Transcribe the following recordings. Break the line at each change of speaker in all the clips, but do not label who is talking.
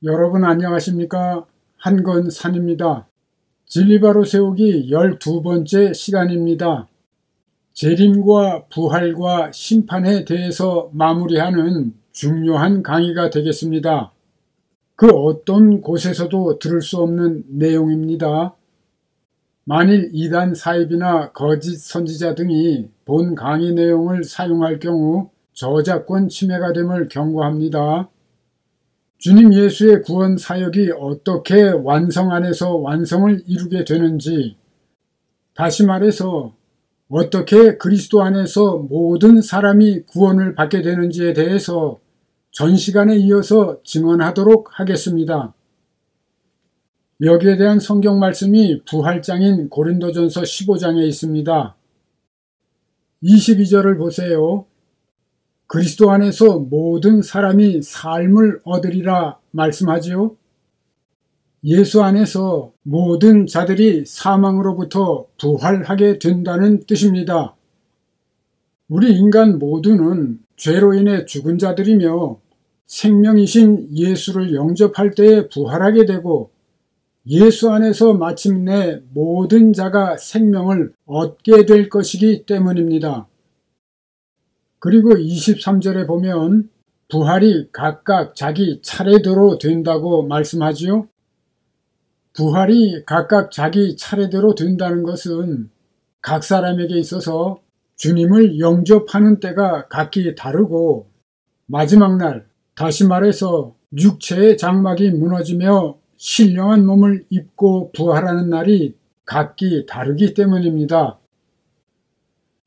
여러분 안녕하십니까? 한건산입니다. 진리바로 세우기 12번째 시간입니다. 재림과 부활과 심판에 대해서 마무리하는 중요한 강의가 되겠습니다. 그 어떤 곳에서도 들을 수 없는 내용입니다. 만일 이단 사입이나 거짓 선지자 등이 본 강의 내용을 사용할 경우 저작권 침해가 됨을 경고합니다. 주님 예수의 구원 사역이 어떻게 완성 안에서 완성을 이루게 되는지, 다시 말해서 어떻게 그리스도 안에서 모든 사람이 구원을 받게 되는지에 대해서 전 시간에 이어서 증언하도록 하겠습니다. 여기에 대한 성경 말씀이 부활장인 고린도전서 15장에 있습니다. 22절을 보세요. 그리스도 안에서 모든 사람이 삶을 얻으리라 말씀하지요. 예수 안에서 모든 자들이 사망으로부터 부활하게 된다는 뜻입니다. 우리 인간 모두는 죄로 인해 죽은 자들이며 생명이신 예수를 영접할 때에 부활하게 되고 예수 안에서 마침내 모든 자가 생명을 얻게 될 것이기 때문입니다. 그리고 23절에 보면 부활이 각각 자기 차례대로 된다고 말씀하지요. 부활이 각각 자기 차례대로 된다는 것은 각 사람에게 있어서 주님을 영접하는 때가 각기 다르고 마지막 날, 다시 말해서 육체의 장막이 무너지며 신령한 몸을 입고 부활하는 날이 각기 다르기 때문입니다.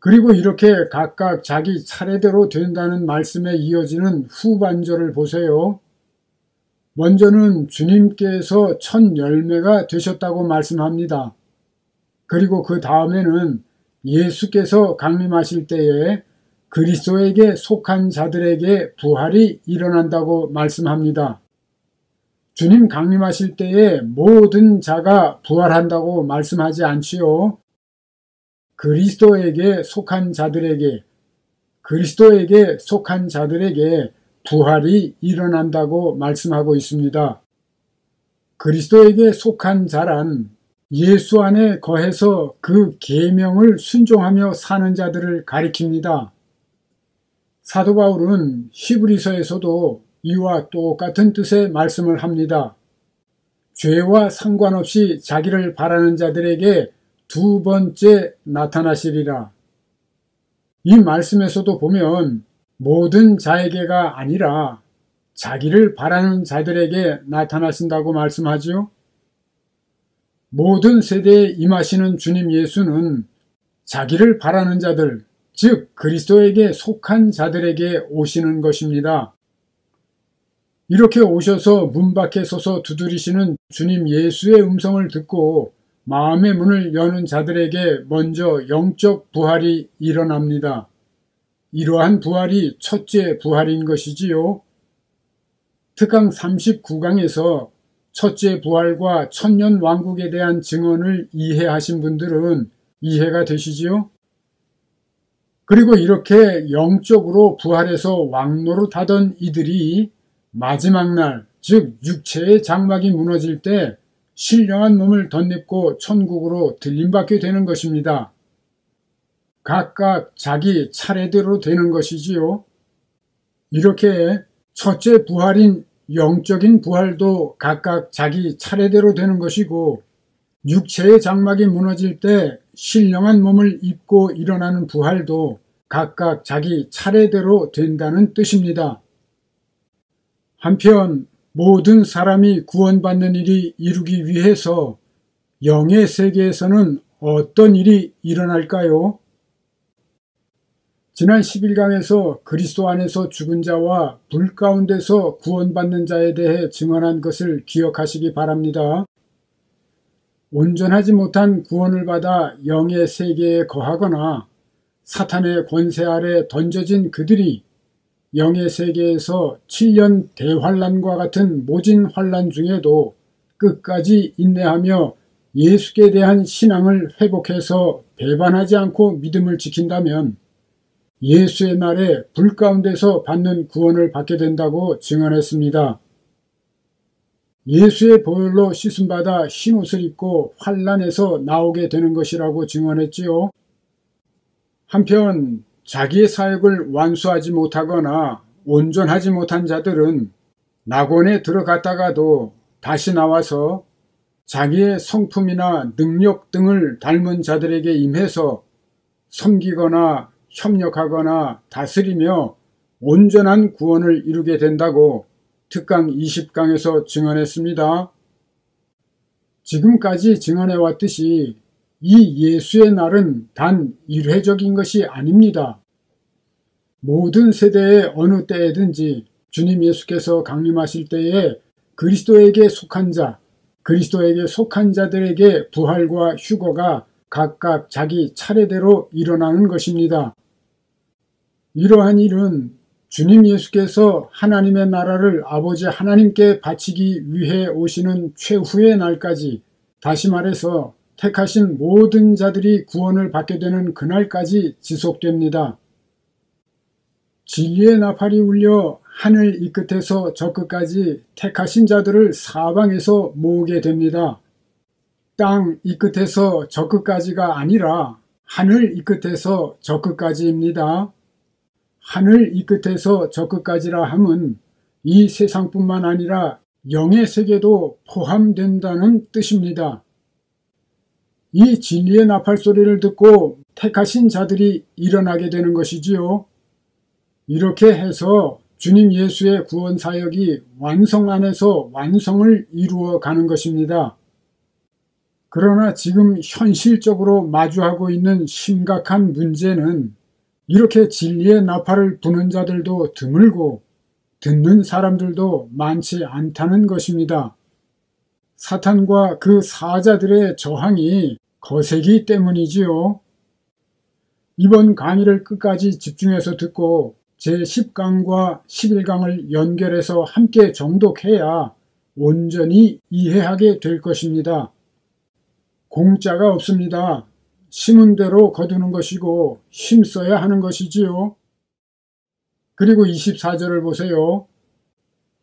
그리고 이렇게 각각 자기 차례대로 된다는 말씀에 이어지는 후반절을 보세요. 먼저는 주님께서 첫 열매가 되셨다고 말씀합니다. 그리고 그 다음에는 예수께서 강림하실 때에 그리스도에게 속한 자들에게 부활이 일어난다고 말씀합니다. 주님 강림하실 때에 모든 자가 부활한다고 말씀하지 않지요. 그리스도에게 속한 자들에게 부활이 일어난다고 말씀하고 있습니다. 그리스도에게 속한 자란 예수 안에 거해서 그 계명을 순종하며 사는 자들을 가리킵니다. 사도 바울은 히브리서에서도 이와 똑같은 뜻의 말씀을 합니다. 죄와 상관없이 자기를 바라는 자들에게 두 번째 나타나시리라. 이 말씀에서도 보면 모든 자에게가 아니라 자기를 바라는 자들에게 나타나신다고 말씀하지요. 모든 세대에 임하시는 주님 예수는 자기를 바라는 자들, 즉 그리스도에게 속한 자들에게 오시는 것입니다. 이렇게 오셔서 문 밖에 서서 두드리시는 주님 예수의 음성을 듣고 마음의 문을 여는 자들에게 먼저 영적 부활이 일어납니다. 이러한 부활이 첫째 부활인 것이지요. 특강 39강에서 첫째 부활과 천년 왕국에 대한 증언을 이해하신 분들은 이해가 되시지요? 그리고 이렇게 영적으로 부활해서 왕노릇하던 이들이 마지막 날, 즉 육체의 장막이 무너질 때 신령한 몸을 덧입고 천국으로 들림받게 되는 것입니다. 각각 자기 차례대로 되는 것이지요. 이렇게 첫째 부활인 영적인 부활도 각각 자기 차례대로 되는 것이고 육체의 장막이 무너질 때 신령한 몸을 입고 일어나는 부활도 각각 자기 차례대로 된다는 뜻입니다. 한편 모든 사람이 구원받는 일이 이루기 위해서 영의 세계에서는 어떤 일이 일어날까요? 지난 11강에서 그리스도 안에서 죽은 자와 불 가운데서 구원받는 자에 대해 증언한 것을 기억하시기 바랍니다. 온전하지 못한 구원을 받아 영의 세계에 거하거나 사탄의 권세 아래 던져진 그들이 영의 세계에서 7년 대환란과 같은 모진 환란 중에도 끝까지 인내하며 예수께 대한 신앙을 회복해서 배반하지 않고 믿음을 지킨다면 예수의 날에 불 가운데서 받는 구원을 받게 된다고 증언했습니다. 예수의 보혈로 씻음받아 흰옷을 입고 환란에서 나오게 되는 것이라고 증언했지요. 한편 자기의 사역을 완수하지 못하거나 온전하지 못한 자들은 낙원에 들어갔다가도 다시 나와서 자기의 성품이나 능력 등을 닮은 자들에게 임해서 섬기거나 협력하거나 다스리며 온전한 구원을 이루게 된다고 특강 20강에서 증언했습니다. 지금까지 증언해왔듯이 이 예수의 날은 단 일회적인 것이 아닙니다. 모든 세대의 어느 때에든지 주님 예수께서 강림하실 때에 그리스도에게 속한 자, 그리스도에게 속한 자들에게 부활과 휴거가 각각 자기 차례대로 일어나는 것입니다. 이러한 일은 주님 예수께서 하나님의 나라를 아버지 하나님께 바치기 위해 오시는 최후의 날까지, 다시 말해서 택하신 모든 자들이 구원을 받게 되는 그날까지 지속됩니다. 진리의 나팔이 울려 하늘 이 끝에서 저 끝까지 택하신 자들을 사방에서 모으게 됩니다. 땅 이 끝에서 저 끝까지가 아니라 하늘 이 끝에서 저 끝까지입니다. 하늘 이 끝에서 저 끝까지라 함은 이 세상뿐만 아니라 영의 세계도 포함된다는 뜻입니다. 이 진리의 나팔 소리를 듣고 택하신 자들이 일어나게 되는 것이지요. 이렇게 해서 주님 예수의 구원 사역이 완성 안에서 완성을 이루어 가는 것입니다. 그러나 지금 현실적으로 마주하고 있는 심각한 문제는 이렇게 진리의 나팔을 부는 자들도 드물고 듣는 사람들도 많지 않다는 것입니다. 사탄과 그 사자들의 저항이 거세기 때문이지요. 이번 강의를 끝까지 집중해서 듣고 제10강과 11강을 연결해서 함께 정독해야 온전히 이해하게 될 것입니다. 공짜가 없습니다. 심은 대로 거두는 것이고 힘써야 하는 것이지요. 그리고 24절을 보세요.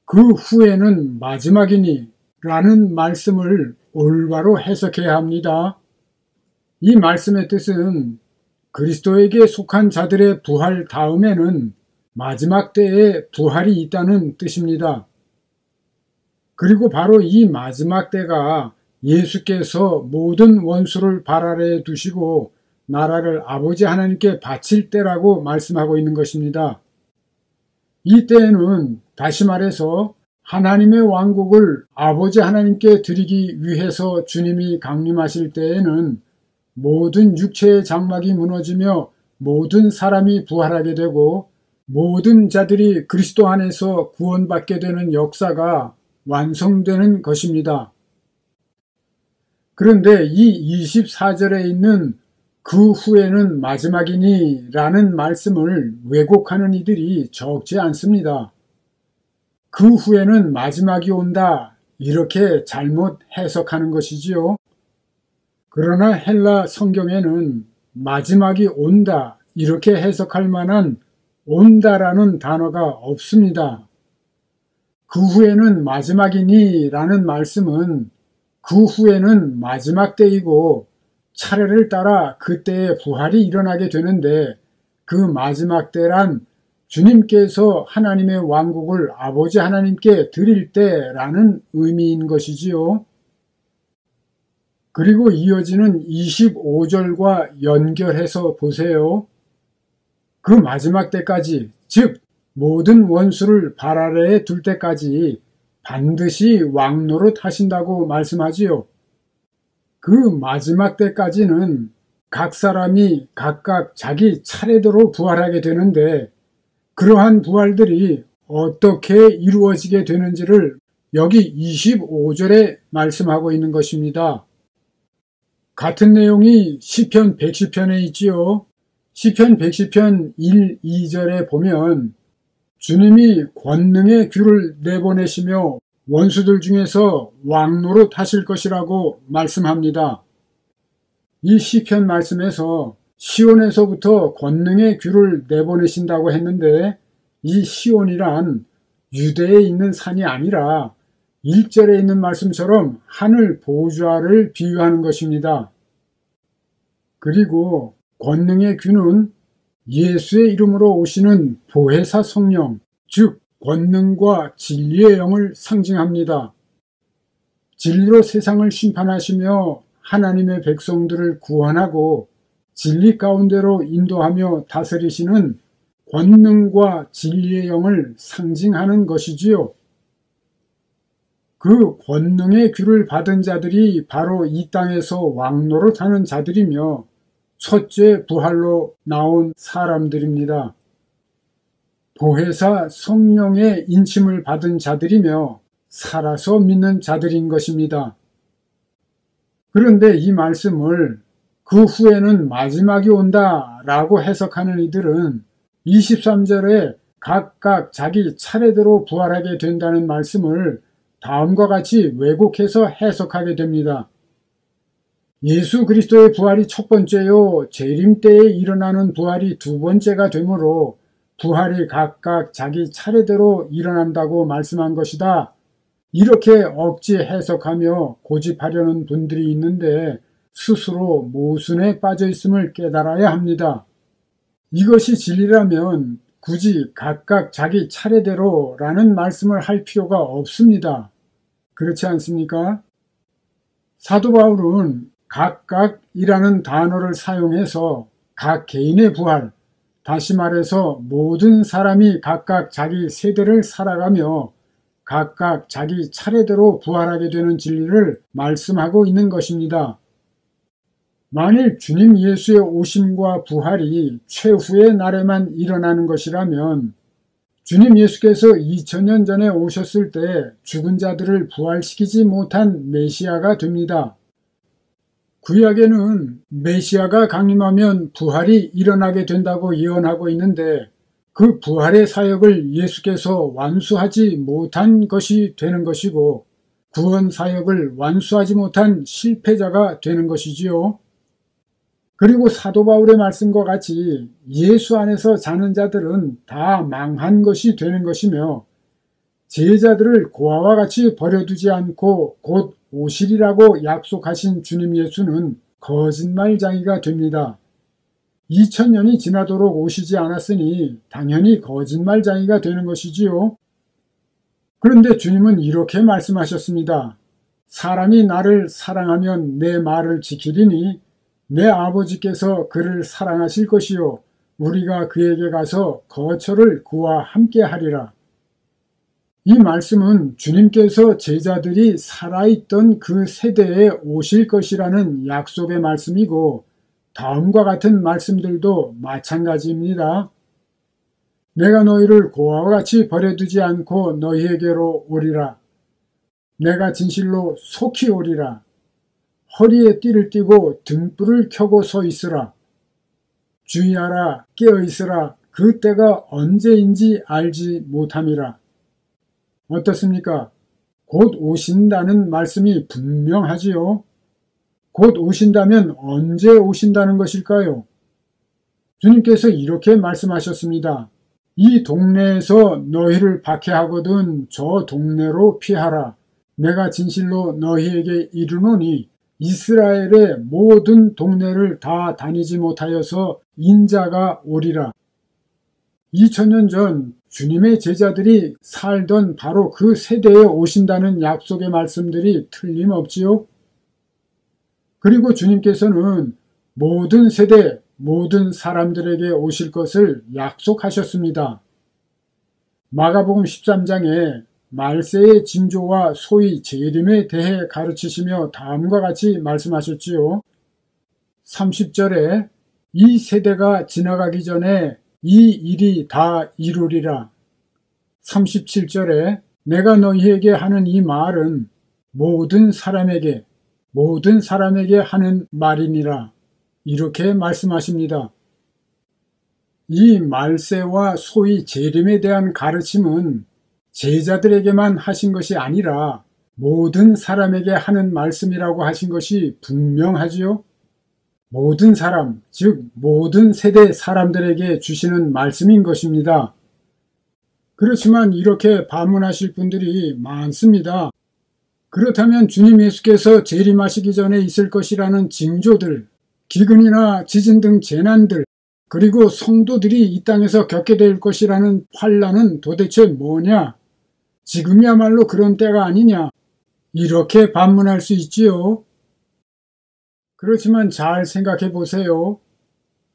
그 후에는 마지막이니 라는 말씀을 올바로 해석해야 합니다. 이 말씀의 뜻은 그리스도에게 속한 자들의 부활 다음에는 마지막 때에 부활이 있다는 뜻입니다. 그리고 바로 이 마지막 때가 예수께서 모든 원수를 발 아래에 두시고 나라를 아버지 하나님께 바칠 때라고 말씀하고 있는 것입니다. 이 때에는 다시 말해서 하나님의 왕국을 아버지 하나님께 드리기 위해서 주님이 강림하실 때에는 모든 육체의 장막이 무너지며 모든 사람이 부활하게 되고 모든 자들이 그리스도 안에서 구원받게 되는 역사가 완성되는 것입니다. 그런데 이 24절에 있는 그 후에는 마지막이니 라는 말씀을 왜곡하는 이들이 적지 않습니다. 그 후에는 마지막이 온다 이렇게 잘못 해석하는 것이지요. 그러나 헬라 성경에는 마지막이 온다 이렇게 해석할 만한 온다라는 단어가 없습니다. 그 후에는 마지막이니 라는 말씀은 그 후에는 마지막 때이고 차례를 따라 그때에 부활이 일어나게 되는데 그 마지막 때란 주님께서 하나님의 왕국을 아버지 하나님께 드릴 때라는 의미인 것이지요. 그리고 이어지는 25절과 연결해서 보세요. 그 마지막 때까지, 즉 모든 원수를 발 아래에 둘 때까지 반드시 왕노릇 하신다고 말씀하지요. 그 마지막 때까지는 각 사람이 각각 자기 차례대로 부활하게 되는데 그러한 부활들이 어떻게 이루어지게 되는지를 여기 25절에 말씀하고 있는 것입니다. 같은 내용이 시편 110편에 있지요. 시편 110편 1, 2절에 보면 주님이 권능의 귀를 내보내시며 원수들 중에서 왕노릇 하실 것이라고 말씀합니다. 이 시편 말씀에서 시온에서부터 권능의 귀를 내보내신다고 했는데 이 시온이란 유대에 있는 산이 아니라 1절에 있는 말씀처럼 하늘 보좌를 비유하는 것입니다. 그리고 권능의 귀는 예수의 이름으로 오시는 보혜사 성령, 즉 권능과 진리의 영을 상징합니다. 진리로 세상을 심판하시며 하나님의 백성들을 구원하고 진리 가운데로 인도하며 다스리시는 권능과 진리의 영을 상징하는 것이지요. 그 권능의 귀를 받은 자들이 바로 이 땅에서 왕노릇하는 자들이며 첫째 부활로 나온 사람들입니다. 보혜사 성령의 인침을 받은 자들이며 살아서 믿는 자들인 것입니다. 그런데 이 말씀을 그 후에는 마지막이 온다 라고 해석하는 이들은 23절에 각각 자기 차례대로 부활하게 된다는 말씀을 다음과 같이 왜곡해서 해석하게 됩니다. 예수 그리스도의 부활이 첫 번째요, 재림 때에 일어나는 부활이 두 번째가 되므로 부활이 각각 자기 차례대로 일어난다고 말씀한 것이다. 이렇게 억지 해석하며 고집하려는 분들이 있는데 스스로 모순에 빠져 있음을 깨달아야 합니다. 이것이 진리라면 굳이 각각 자기 차례대로라는 말씀을 할 필요가 없습니다. 그렇지 않습니까? 사도 바울은 각각이라는 단어를 사용해서 각 개인의 부활, 다시 말해서 모든 사람이 각각 자기 세대를 살아가며 각각 자기 차례대로 부활하게 되는 진리를 말씀하고 있는 것입니다. 만일 주님 예수의 오심과 부활이 최후의 날에만 일어나는 것이라면 주님 예수께서 2000년 전에 오셨을 때 죽은 자들을 부활시키지 못한 메시아가 됩니다. 구약에는 메시아가 강림하면 부활이 일어나게 된다고 예언하고 있는데 그 부활의 사역을 예수께서 완수하지 못한 것이 되는 것이고 구원 사역을 완수하지 못한 실패자가 되는 것이지요. 그리고 사도 바울의 말씀과 같이 예수 안에서 자는 자들은 다 망한 것이 되는 것이며 제자들을 고아와 같이 버려두지 않고 곧 오시리라고 약속하신 주님 예수는 거짓말쟁이가 됩니다. 2000년이 지나도록 오시지 않았으니 당연히 거짓말쟁이가 되는 것이지요. 그런데 주님은 이렇게 말씀하셨습니다. 사람이 나를 사랑하면 내 말을 지키리니 내 아버지께서 그를 사랑하실 것이요 우리가 그에게 가서 거처를 그와 함께 하리라. 이 말씀은 주님께서 제자들이 살아있던 그 세대에 오실 것이라는 약속의 말씀이고 다음과 같은 말씀들도 마찬가지입니다. 내가 너희를 고아와 같이 버려두지 않고 너희에게로 오리라. 내가 진실로 속히 오리라. 허리에 띠를 띠고 등불을 켜고 서 있으라. 주의하라, 깨어 있으라. 그 때가 언제인지 알지 못함이라. 어떻습니까? 곧 오신다는 말씀이 분명하지요. 곧 오신다면 언제 오신다는 것일까요? 주님께서 이렇게 말씀하셨습니다. 이 동네에서 너희를 박해하거든 저 동네로 피하라. 내가 진실로 너희에게 이르노니 이스라엘의 모든 동네를 다 다니지 못하여서 인자가 오리라. 2000년 전 주님의 제자들이 살던 바로 그 세대에 오신다는 약속의 말씀들이 틀림없지요. 그리고 주님께서는 모든 세대, 모든 사람들에게 오실 것을 약속하셨습니다. 마가복음 13장에 말세의 징조와 소위 재림에 대해 가르치시며 다음과 같이 말씀하셨지요. 30절에 이 세대가 지나가기 전에 이 일이 다 이루리라. 37절에 내가 너희에게 하는 이 말은 모든 사람에게 하는 말이니라. 이렇게 말씀하십니다. 이 말세와 소위 재림에 대한 가르침은 제자들에게만 하신 것이 아니라 모든 사람에게 하는 말씀이라고 하신 것이 분명하지요. 모든 사람, 즉 모든 세대 사람들에게 주시는 말씀인 것입니다. 그렇지만 이렇게 반문하실 분들이 많습니다. 그렇다면 주님 예수께서 재림하시기 전에 있을 것이라는 징조들, 기근이나 지진 등 재난들, 그리고 성도들이 이 땅에서 겪게 될 것이라는 환난은 도대체 뭐냐? 지금이야말로 그런 때가 아니냐? 이렇게 반문할 수 있지요. 그렇지만 잘 생각해 보세요.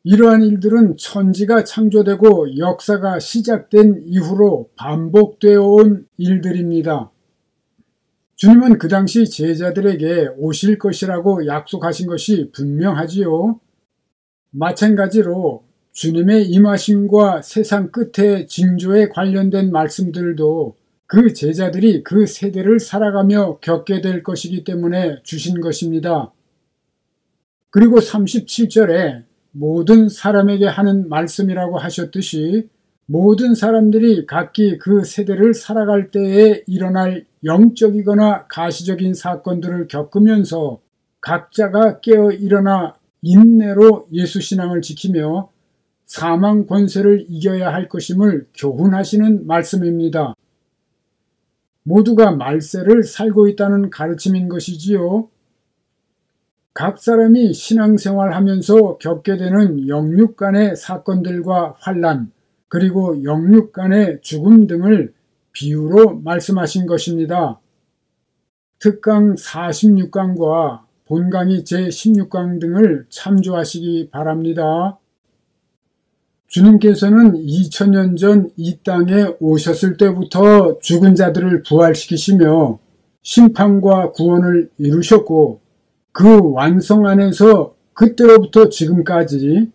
이러한 일들은 천지가 창조되고 역사가 시작된 이후로 반복되어 온 일들입니다. 주님은 그 당시 제자들에게 오실 것이라고 약속하신 것이 분명하지요. 마찬가지로 주님의 임하심과 세상 끝의 징조에 관련된 말씀들도 그 제자들이 그 세대를 살아가며 겪게 될 것이기 때문에 주신 것입니다. 그리고 37절에 모든 사람에게 하는 말씀이라고 하셨듯이 모든 사람들이 각기 그 세대를 살아갈 때에 일어날 영적이거나 가시적인 사건들을 겪으면서 각자가 깨어 일어나 인내로 예수 신앙을 지키며 사망 권세를 이겨야 할 것임을 교훈하시는 말씀입니다. 모두가 말세를 살고 있다는 가르침인 것이지요. 각 사람이 신앙생활하면서 겪게 되는 영육 간의 사건들과 환난, 그리고 영육 간의 죽음 등을 비유로 말씀하신 것입니다. 특강 46강과 본강의 제16강 등을 참조하시기 바랍니다. 주님께서는 2000년 전 이 땅에 오셨을 때부터 죽은 자들을 부활시키시며 심판과 구원을 이루셨고 그 완성 안에서 그때로부터 지금까지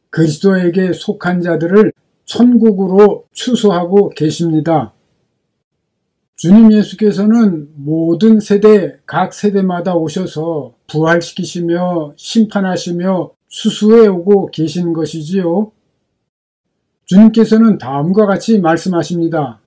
그리스도에게 속한 자들을 천국으로 추수하고 계십니다. 주님 예수께서는 모든 세대, 각 세대마다 오셔서 부활시키시며 심판하시며 추수해 오고 계신 것이지요. 주님께서는 다음과 같이 말씀하십니다.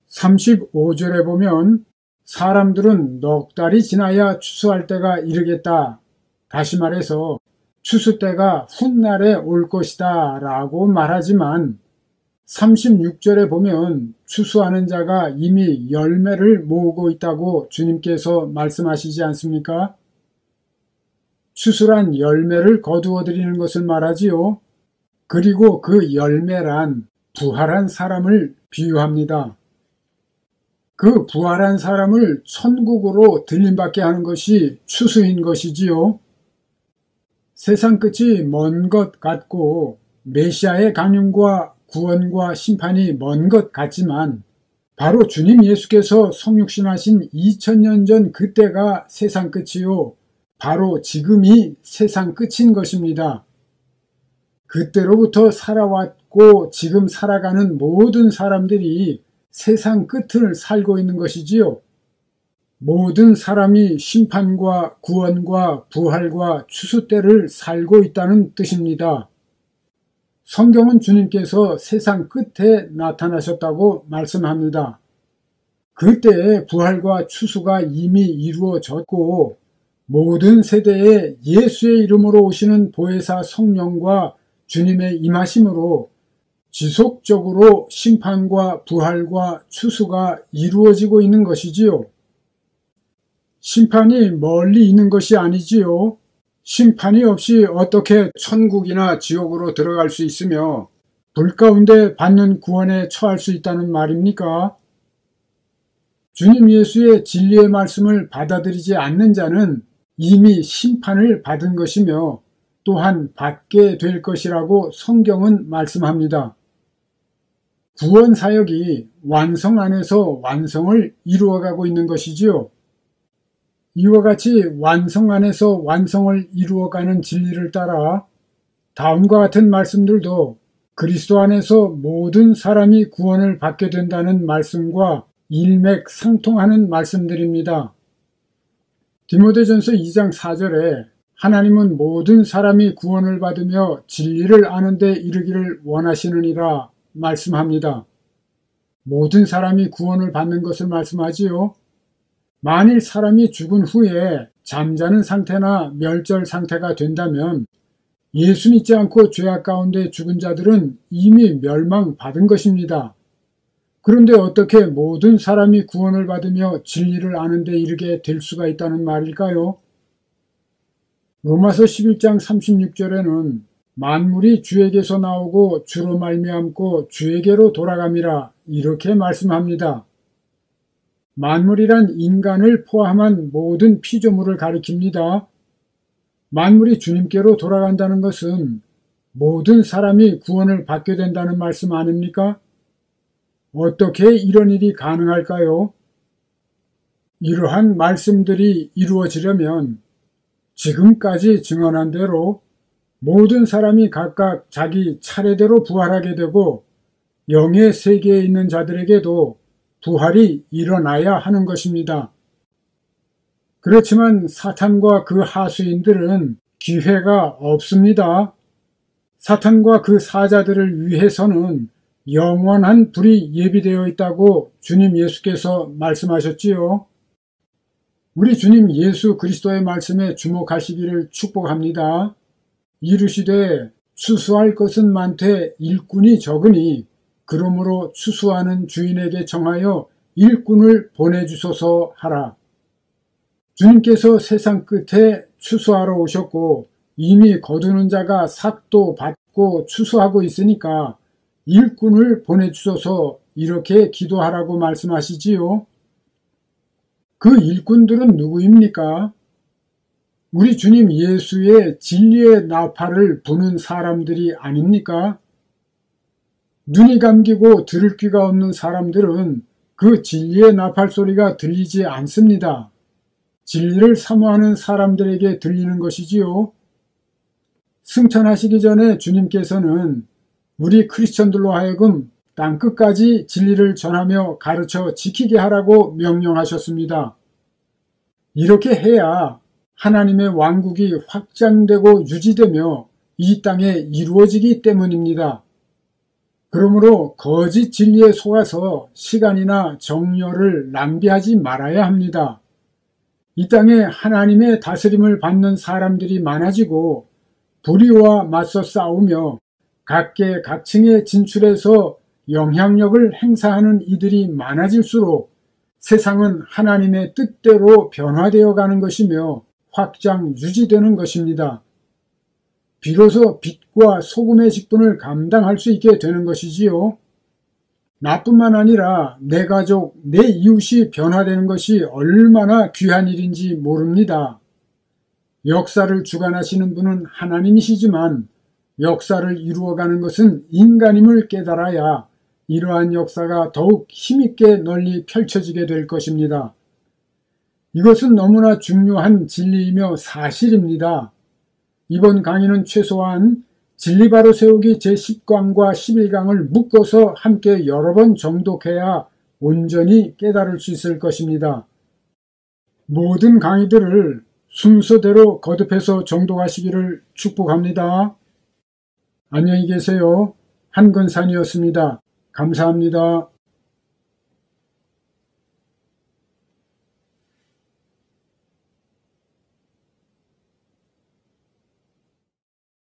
35절에 보면 사람들은 넉 달이 지나야 추수할 때가 이르겠다. 다시 말해서 추수 때가 훗날에 올 것이다 라고 말하지만 36절에 보면 추수하는 자가 이미 열매를 모으고 있다고 주님께서 말씀하시지 않습니까? 추수란 열매를 거두어 드리는 것을 말하지요. 그리고 그 열매란 부활한 사람을 비유합니다. 그 부활한 사람을 천국으로 들림받게 하는 것이 추수인 것이지요. 세상 끝이 먼 것 같고 메시아의 강림과 구원과 심판이 먼 것 같지만 바로 주님 예수께서 성육신하신 2000년 전 그때가 세상 끝이요. 바로 지금이 세상 끝인 것입니다. 그때로부터 살아왔고 지금 살아가는 모든 사람들이 세상 끝을 살고 있는 것이지요. 모든 사람이 심판과 구원과 부활과 추수 때를 살고 있다는 뜻입니다. 성경은 주님께서 세상 끝에 나타나셨다고 말씀합니다. 그때의 부활과 추수가 이미 이루어졌고 모든 세대에 예수의 이름으로 오시는 보혜사 성령과 주님의 임하심으로 지속적으로 심판과 부활과 추수가 이루어지고 있는 것이지요. 심판이 멀리 있는 것이 아니지요. 심판이 없이 어떻게 천국이나 지옥으로 들어갈 수 있으며 불 가운데 받는 구원에 처할 수 있다는 말입니까? 주님 예수의 진리의 말씀을 받아들이지 않는 자는 이미 심판을 받은 것이며 또한 받게 될 것이라고 성경은 말씀합니다. 구원 사역이 완성 안에서 완성을 이루어가고 있는 것이지요. 이와 같이 완성 안에서 완성을 이루어가는 진리를 따라 다음과 같은 말씀들도 그리스도 안에서 모든 사람이 구원을 받게 된다는 말씀과 일맥상통하는 말씀들입니다. 디모데전서 2장 4절에 하나님은 모든 사람이 구원을 받으며 진리를 아는 데 이르기를 원하시느니라 말씀합니다. 모든 사람이 구원을 받는 것을 말씀하지요. 만일 사람이 죽은 후에 잠자는 상태나 멸절 상태가 된다면 예수 믿지 않고 죄악 가운데 죽은 자들은 이미 멸망받은 것입니다. 그런데 어떻게 모든 사람이 구원을 받으며 진리를 아는 데 이르게 될 수가 있다는 말일까요? 로마서 11장 36절에는 만물이 주에게서 나오고 주로 말미암고 주에게로 돌아감이라 이렇게 말씀합니다. 만물이란 인간을 포함한 모든 피조물을 가리킵니다. 만물이 주님께로 돌아간다는 것은 모든 사람이 구원을 받게 된다는 말씀 아닙니까? 어떻게 이런 일이 가능할까요? 이러한 말씀들이 이루어지려면 지금까지 증언한 대로 모든 사람이 각각 자기 차례대로 부활하게 되고 영의 세계에 있는 자들에게도 부활이 일어나야 하는 것입니다. 그렇지만 사탄과 그 하수인들은 기회가 없습니다. 사탄과 그 사자들을 위해서는 영원한 불이 예비되어 있다고 주님 예수께서 말씀하셨지요. 우리 주님 예수 그리스도의 말씀에 주목하시기를 축복합니다. 이르시되 추수할 것은 많되 일꾼이 적으니 그러므로 추수하는 주인에게 정하여 일꾼을 보내주소서 하라. 주님께서 세상 끝에 추수하러 오셨고 이미 거두는 자가 삭도 받고 추수하고 있으니까 일꾼을 보내주소서 이렇게 기도하라고 말씀하시지요. 그 일꾼들은 누구입니까? 우리 주님 예수의 진리의 나팔을 부는 사람들이 아닙니까? 눈이 감기고 들을 귀가 없는 사람들은 그 진리의 나팔 소리가 들리지 않습니다. 진리를 사모하는 사람들에게 들리는 것이지요. 승천하시기 전에 주님께서는 우리 크리스천들로 하여금 땅끝까지 진리를 전하며 가르쳐 지키게 하라고 명령하셨습니다. 이렇게 해야 하나님의 왕국이 확장되고 유지되며 이 땅에 이루어지기 때문입니다. 그러므로 거짓 진리에 속아서 시간이나 정열을 낭비하지 말아야 합니다. 이 땅에 하나님의 다스림을 받는 사람들이 많아지고 불의와 맞서 싸우며 각계 각층에 진출해서 영향력을 행사하는 이들이 많아질수록 세상은 하나님의 뜻대로 변화되어 가는 것이며 확장 유지되는 것입니다. 비로소 빛과 소금의 직분을 감당할 수 있게 되는 것이지요. 나뿐만 아니라 내 가족, 내 이웃이 변화되는 것이 얼마나 귀한 일인지 모릅니다. 역사를 주관하시는 분은 하나님이시지만 역사를 이루어가는 것은 인간임을 깨달아야 이러한 역사가 더욱 힘있게 널리 펼쳐지게 될 것입니다. 이것은 너무나 중요한 진리이며 사실입니다. 이번 강의는 최소한 진리 바로 세우기 제10강과 11강을 묶어서 함께 여러 번 정독해야 온전히 깨달을 수 있을 것입니다. 모든 강의들을 순서대로 거듭해서 정독하시기를 축복합니다. 안녕히 계세요. 한근산이었습니다. 감사합니다.